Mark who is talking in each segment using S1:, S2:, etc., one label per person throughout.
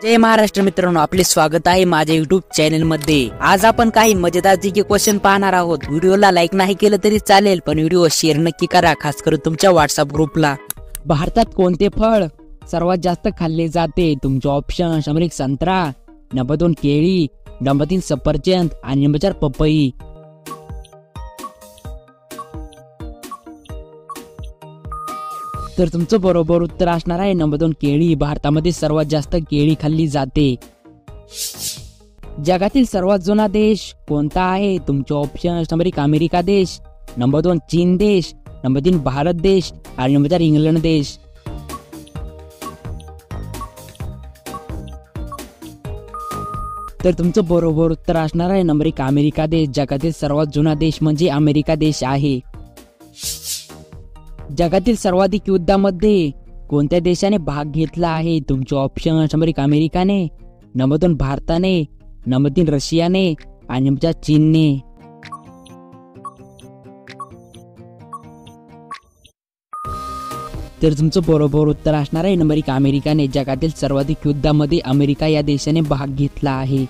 S1: जय महाराष्ट्र मित्रांनो, आपले स्वागत आहे माझ्या युट्यूब चॅनल मध्ये। आज आपण काही मजेदार जीके क्वेश्चन पाहणार आहोत। व्हिडिओला लाईक नाही केलं तरी चालेल, पण व्हिडिओ शेअर नक्की करा, खास करून तुमच्या व्हॉट्सअप ग्रुपला। भारतात कोणते फळ सर्वात जास्त खाल्ले जाते? तुमचे ऑप्शन: नंबर 1 संत्रा, नंबर 2 केळी, नंबर 3 सफरचंद आणि नंबर 4 पपई। तर तुमचं बरोबर उत्तर असणार आहे नंबर 2 केळी। भारतामध्ये सर्वात जास्त केळी खाल्ली जाते। जगातील सर्वात जुना देश कोणता आहे? तुमचे ऑप्शन: नंबर 1 अमेरिका देश, नंबर 2 चीन देश, नंबर 3 भारत देश आणि नंबर 4 इंग्लंड देश। तर तुमचं बरोबर उत्तर असणार आहे नंबर 1 अमेरिका देश। जगातील सर्वात जुना देश म्हणजे अमेरिका देश आहे। जगातील सर्वाधिक युद्धामध्ये कोणत्या देशाने भाग घेतला आहे? तुमचे ऑप्शन: नंबर 1 अमेरिकाने, नंबर 2 भारताने, नंबर 3 रशियाने आणि नंबर 4 चीनने। तर तुमचं बरोबर उत्तर असणार आहे नंबर 1 अमेरिकाने। जगातील सर्वाधिक युद्धामध्ये अमेरिका या देशाने भाग घेतला आहे।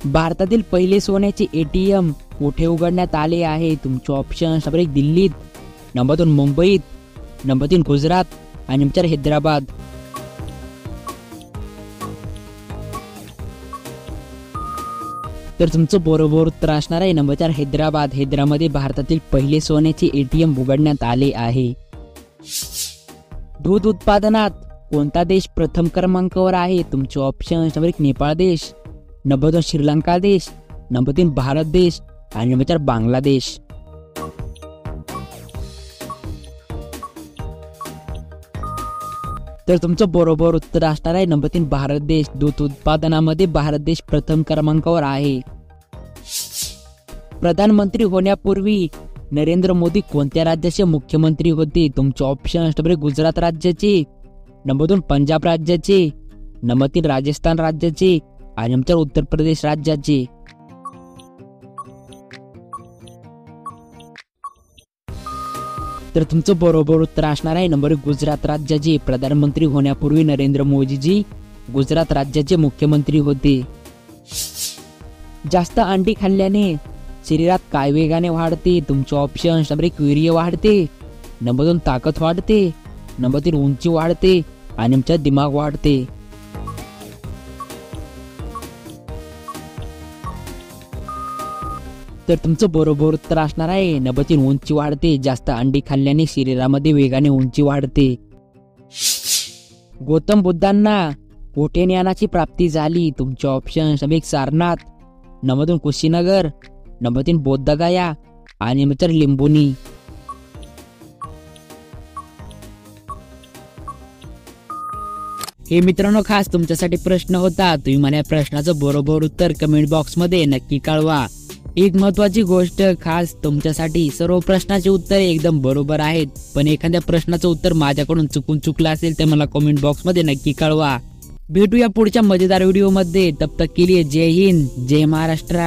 S1: भारतातील पहिले सोन्याचे ATM कुठे उघडण्यात आले आहे? तुमचे ऑप्शन: नंबर 1 दिल्लीत, नंबर 2 मुंबईत, नंबर 3 गुजरात आणि नंबर 4 हैदराबाद। तर तुमचं बरोबर उत्तर असणार आहे नंबर 4 हैदराबाद। हैदराबादमध्ये भारतातील पहिले सोन्याचे ATM उघडण्यात आले आहे। दूध उत्पादनात कोणता देश प्रथम क्रमांकावर आहे? तुमचे ऑप्शन: नंबर 1 नेपाळ देश, नंबर 2 श्रीलंका देश, नंबर 3 भारत देश आणि नंबर 4 बांगलादेश। तर तुमचं बरोबर उत्तर असणार आहे नंबर 3 भारत देश। दूध उत्पादनामध्ये भारत देश प्रथम क्रमांकावर आहे। प्रधानमंत्री होण्यापूर्वी नरेंद्र मोदी कोणत्या राज्याचे मुख्यमंत्री होते? तुमचे ऑप्शन: नंबर 1 गुजरात राज्याचे, नंबर 2 पंजाब राज्याचे, नंबर 3 राजस्थान राज्याचे आणि नंबर 4 उत्तर प्रदेश राज्याचे। तर तुमचं बरोबर उत्तर असणार आहे नंबर 1 गुजरात राज्याचे। प्रधानमंत्री होण्यापूर्वी नरेंद्र मोदीजी गुजरात राज्याचे मुख्यमंत्री होते। जास्त अंडी खाल्ल्याने शरीरात काय वेगाने वाढते? तुमचे ऑप्शन: नंबर 1 वीर्य वाढते, नंबर 2 ताकद वाढते, नंबर 3 उंची वाढते आणि नंबर 4 दिमाग वाढते। तर तुमचं बरोबर उत्तर असणार आहे नंबर 3 उंची वाढते। जास्त अंडी खाल्ल्याने शरीरामध्ये वेगाने उंची वाढते। गौतम बुद्धांना कोठे ज्ञानाची प्राप्ती झाली? तुमचे option: number 1 Sarnath, number 2 Kushinagar, number 3 Bodhgaya आणि नंबर 4 लिंबुनी। हे मित्रांनो, खास तुमच्यासाठी प्रश्न होता। तुम्ही मला या प्रश्नाचं बरोबर उत्तर कमेंट बॉक्स मध्ये नक्की कळवा। एक महत्वाची गोष्ट खास तुमच्यासाठी, सर्व प्रश्नाचे उत्तर एकदम बरोबर आहेत, पण एखाद्या प्रश्नाचं उत्तर माझ्याकडून चुकलं असेल तर मला कमेंट बॉक्स मध्ये नक्की कळवा। भेटूया पुढच्या मजेदार व्हिडिओ मध्ये। तब तक के लिए जय हिंद, जय महाराष्ट्र।